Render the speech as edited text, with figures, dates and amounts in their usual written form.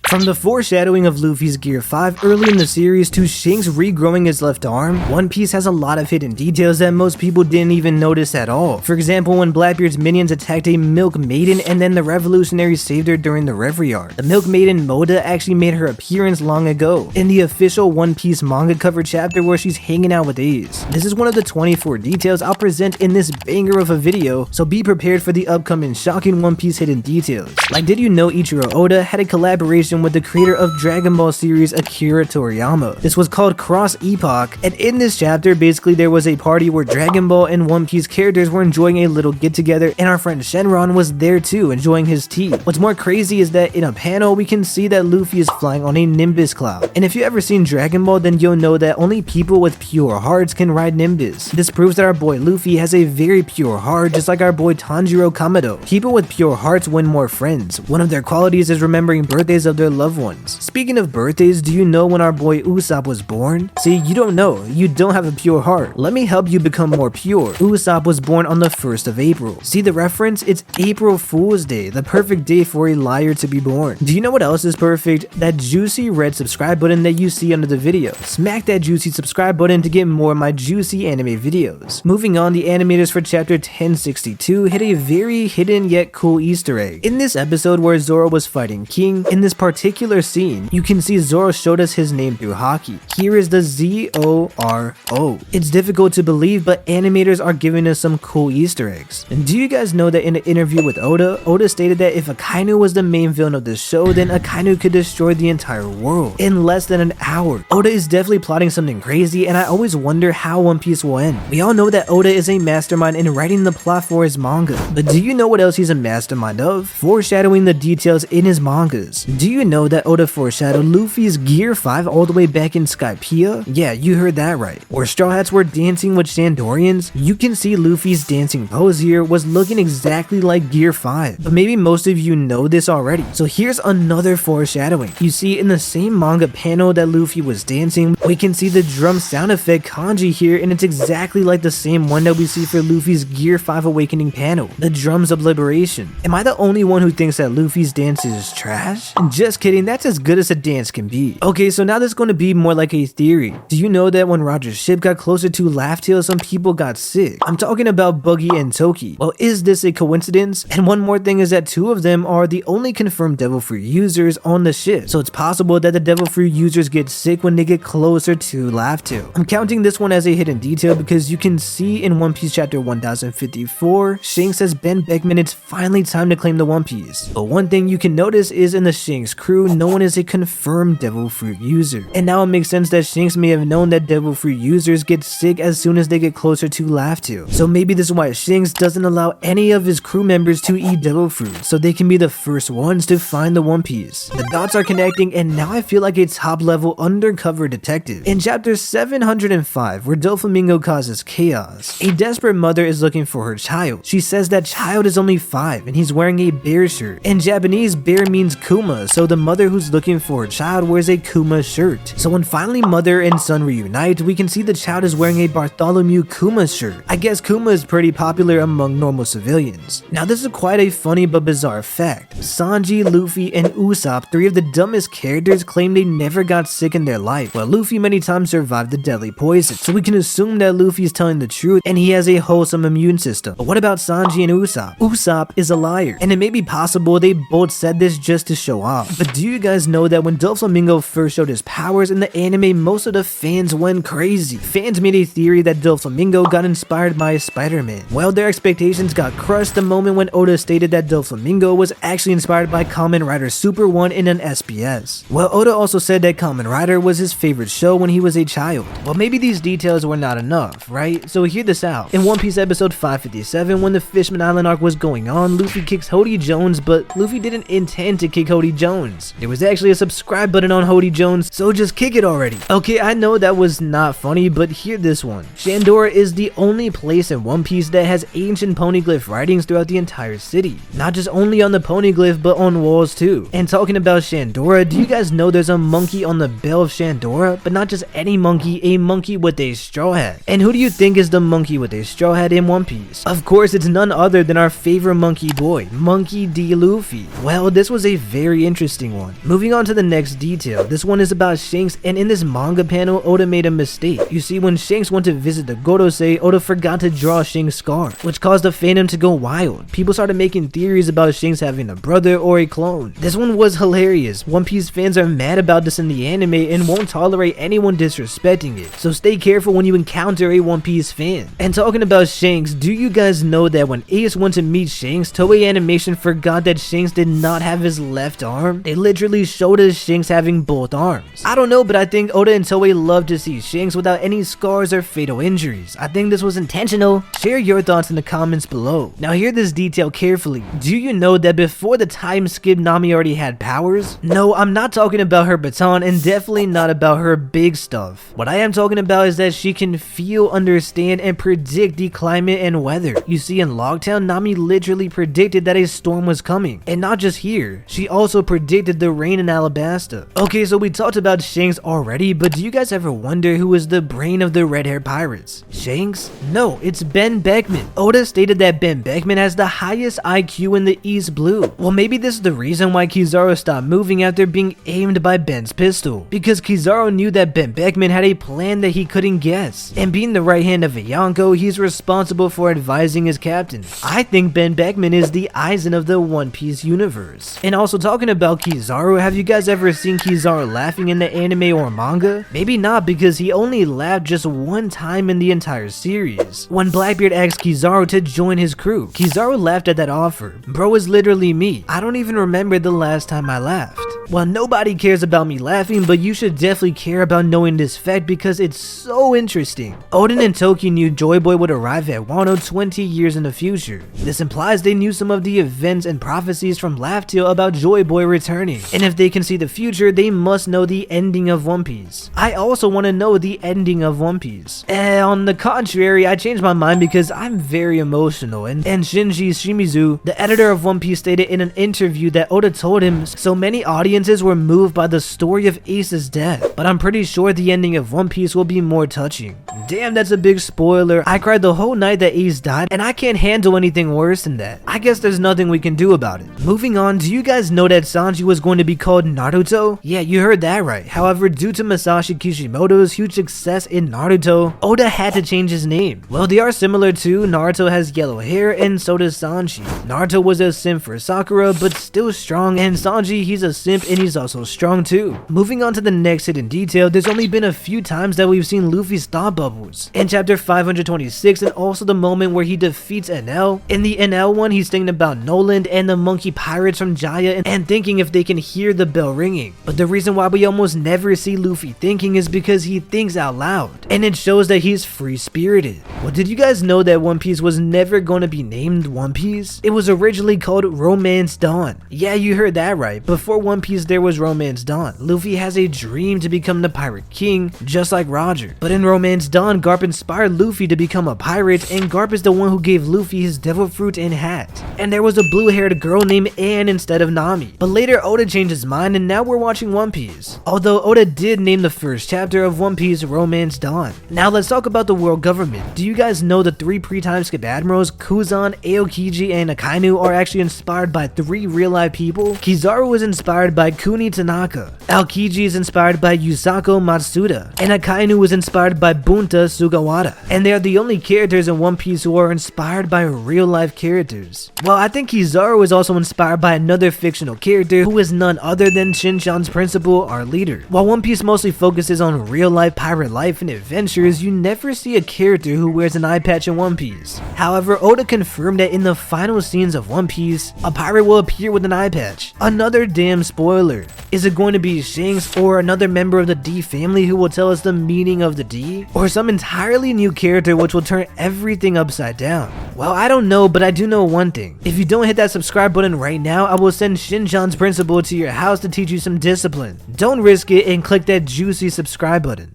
From the foreshadowing of Luffy's Gear 5 early in the series to Shanks regrowing his left arm, One Piece has a lot of hidden details that most people didn't even notice at all. For example, when Blackbeard's minions attacked a Milk Maiden and then the revolutionaries saved her during the Reverie arc. The Milk Maiden Moda actually made her appearance long ago in the official One Piece manga cover chapter where she's hanging out with Ace. This is one of the 24 details I'll present in this banger of a video, so be prepared for the upcoming shocking One Piece hidden details. Like, did you know Ichiro Oda had a collaboration with the creator of Dragon Ball series Akira Toriyama? This was called Cross Epoch, and in this chapter basically there was a party where Dragon Ball and One Piece characters were enjoying a little get together, and our friend Shenron was there too, enjoying his tea. What's more crazy is that in a panel we can see that Luffy is flying on a Nimbus cloud, and if you ever seen Dragon Ball then you'll know that only people with pure hearts can ride Nimbus. This proves that our boy Luffy has a very pure heart, just like our boy Tanjiro Kamado. People with pure hearts win more friends. One of their qualities is remembering birthdays of their loved ones. Speaking of birthdays, do you know when our boy Usopp was born? See, you don't know. You don't have a pure heart. Let me help you become more pure. Usopp was born on the 1st of April. See the reference? It's April Fool's Day, the perfect day for a liar to be born. Do you know what else is perfect? That juicy red subscribe button that you see under the video. Smack that juicy subscribe button to get more of my juicy anime videos. Moving on, the animators for chapter 1062 hit a very hidden yet cool Easter egg. In this episode where Zoro was fighting King, in this particular scene, you can see Zoro showed us his name through hockey. Here is the Z-O-R-O. It's difficult to believe, but animators are giving us some cool Easter eggs. And do you guys know that in an interview with Oda, Oda stated that if Akainu was the main villain of the show, then Akainu could destroy the entire world in less than an hour. Oda is definitely plotting something crazy, and I always wonder how One Piece will end. We all know that Oda is a mastermind in writing the plot for his manga, but do you know what else he's a mastermind of? Foreshadowing the details in his mangas. Do you know that Oda foreshadowed Luffy's Gear 5 all the way back in Skypiea? Yeah, you heard that right. Where Straw Hats were dancing with Shandorians, you can see Luffy's dancing pose here was looking exactly like Gear 5. But maybe most of you know this already. So here's another foreshadowing. You see in the same manga panel that Luffy was dancing, we can see the drum sound effect kanji here, and it's exactly like the same one that we see for Luffy's Gear 5 Awakening panel, the drums of liberation. Am I the only one who thinks that Luffy's dance is trash? Just kidding, that's as good as a dance can be. Okay, so now this is going to be more like a theory. Do you know that when Roger's ship got closer to Laugh Tale, some people got sick? I'm talking about Buggy and Toki. Well, is this a coincidence? And one more thing is that two of them are the only confirmed Devil Fruit users on the ship, so it's possible that the Devil Fruit users get sick when they get closer to Laugh Tale. I'm counting this one as a hidden detail because you can see in One Piece chapter 1054, Shanks says Ben Beckman it's finally time to claim the One Piece. But one thing you can notice is in the Shanks crew, no one is a confirmed Devil Fruit user. And now it makes sense that Shanks may have known that Devil Fruit users get sick as soon as they get closer to Laugh Tale. So maybe this is why Shanks doesn't allow any of his crew members to eat Devil Fruit, so they can be the first ones to find the One Piece. The dots are connecting, and now I feel like a top level undercover detective. In chapter 705, where Doflamingo causes chaos, a desperate mother is looking for her child. She says that child is only 5 and he's wearing a bear shirt. In Japanese, bear means Kuma, so the mother who's looking for her child wears a Kuma shirt. So when finally mother and son reunite, we can see the child is wearing a Bartholomew Kuma shirt. I guess Kuma is pretty popular among normal civilians. Now this is quite a funny but bizarre fact. Sanji, Luffy, and Usopp, 3 of the dumbest characters, claim they never got sick in their life, while Luffy many times survived the deadly poison. So we can assume that Luffy is telling the truth and he has a wholesome immune system. But what about Sanji and Usopp? Usopp is a liar, and it may be possible they both said this just to show off. But do you guys know that when Doflamingo first showed his powers in the anime, most of the fans went crazy. Fans made a theory that Doflamingo got inspired by Spider-Man. Well, their expectations got crushed the moment when Oda stated that Doflamingo was actually inspired by Kamen Rider Super 1 in an SBS. Well, Oda also said that Kamen Rider was his favorite show when he was a child. Well, maybe these details were not enough, right? So hear this out. In One Piece episode 557, when the Fishman Island arc was going on, Luffy kicks Hody Jones, but Luffy didn't intend to kick Hody Jones. There was actually a subscribe button on Hody Jones, so just kick it already. Okay, I know that was not funny, but hear this one. Shandora is the only place in One Piece that has ancient poneglyph writings throughout the entire city. Not just only on the poneglyph, but on walls too. And talking about Shandora, do you guys know there's a monkey on the bell of Shandora? but not just any monkey, a monkey with a straw hat. And who do you think is the monkey with a straw hat in One Piece? Of course, it's none other than our favorite monkey boy, Monkey D. Luffy. Well, this was a very interesting one. Moving on to the next detail, this one is about Shanks, and in this manga panel, Oda made a mistake. You see, when Shanks went to visit the Gorosei, Oda forgot to draw Shanks' scar, which caused the fandom to go wild. People started making theories about Shanks having a brother or a clone. This one was hilarious. One Piece fans are mad about this in the anime and won't tolerate anyone disrespecting it, so stay careful when you encounter a One Piece fan. And talking about Shanks, do you guys know that when Ace went to meet Shanks, Toei Animation forgot that Shanks did not have his left arm? They literally showed us Shanks having both arms. I don't know, but I think Oda and Toei love to see Shanks without any scars or fatal injuries. I think this was intentional. Share your thoughts in the comments below. Now hear this detail carefully. Do you know that before the time skip, Nami already had powers? No, I'm not talking about her baton, and definitely not about her big stuff. What I am talking about is that she can feel, understand, and predict the climate and weather. You see, in Logtown, Nami literally predicted that a storm was coming. And not just here, she also predicted the rain in Alabasta. Okay, so we talked about Shanks already, but do you guys ever wonder who is the brain of the red-haired pirates? Shanks? No, it's Ben Beckman. Oda stated that Ben Beckman has the highest IQ in the East Blue. Well, maybe this is the reason why Kizaru stopped moving after being aimed by Ben's pistol, because Kizaru knew that Ben Beckman had a plan that he couldn't guess, and being the right hand of Yonko, he's responsible for advising his captain. I think Ben Beckman is the Aizen of the One Piece universe. And also, talking about Kizaru, have you guys ever seen Kizaru laughing in the anime or manga? Maybe not, because he only laughed just one time in the entire series, when Blackbeard asked Kizaru to join his crew. Kizaru laughed at that offer. Bro is literally me. I don't even remember the last time I laughed. Well, nobody cares about me laughing, but you should definitely care about knowing this fact because it's so interesting. Oden and Toki knew Joy Boy would arrive at Wano 20 years in the future. This implies they knew some of the events and prophecies from Laugh Tale about Joy Boy returning. And if they can see the future, they must know the ending of One Piece. I also want to know the ending of One Piece. On the contrary, I changed my mind because I'm very emotional, and Shinji Shimizu, the editor of One Piece, stated in an interview that Oda told him so many audiences were moved by the story of Ace's death, but I'm pretty sure the ending of One Piece will be more touching. Damn, that's a big spoiler. I cried the whole night that Ace died, and I can't handle anything worse than that. I guess there's nothing we can do about it. Moving on, do you guys know that Sanji was going to be called Naruto? Yeah, you heard that right. However, due to Masashi Kishimoto's huge success in Naruto, Oda had to change his name. Well, they are similar too. Naruto has yellow hair, and so does Sanji. Naruto was a simp for Sakura, but still strong, and Sanji, he's a simp and he's also strong too. Moving on to the next hidden detail, there's only been a few times that we've seen Luffy's thought bubbles. In chapter 526, and also the moment where he defeats NL. In the NL one, he's thinking about Noland and the monkey pirates from Jaya and thinking if they can hear the bell ringing. But the reason why we almost never see Luffy thinking is because he thinks out loud, and it shows that he's free-spirited. Well, did you guys know that One Piece was never going to be named One Piece? It was originally called Romance Dawn. Yeah, you heard that right. Before One Piece, there was Romance Dawn. Luffy has a dream to become the Pirate King, just like Roger. But in Romance Dawn, Garp inspired Luffy to become a pirate, and Garp is the one who gave Luffy his devil fruit and hat. And there was a blue-haired girl named Anne instead of Nami. But later, Oda changed his mind, and now we're watching One Piece. Although Oda did name the first chapter of One Piece Romance Dawn. Now let's talk about the world government. Do you guys know the 3 pre-time skip admirals, Kuzan, Aokiji, and Akainu, are actually inspired by 3 real-life people? Kizaru was inspired by Kuni Tanaka, Aokiji is inspired by Yusako Matsuda, and Akainu was inspired by Bunta Sugawara. And they are the only characters in One Piece who are inspired by real-life characters. Well, I think Kizaru is also inspired by another fictional character who is none other than Shinchan's principal, our leader. While One Piece mostly focuses on real-life pirate life and adventures, you never see a character who wears an eye patch in One Piece. However, Oda confirmed that in the final scenes of One Piece, a pirate will appear with an eye patch. Another damn spoiler. Is it going to be Shanks or another member of the D family who will tell us the meaning of the D? Or some entirely new character which will turn everything upside down? Well, I don't know, but I do know one thing. If you don't hit that subscribe button right now, I will send Shinchan's principal to your house to teach you some discipline. Don't risk it and click that juicy subscribe button.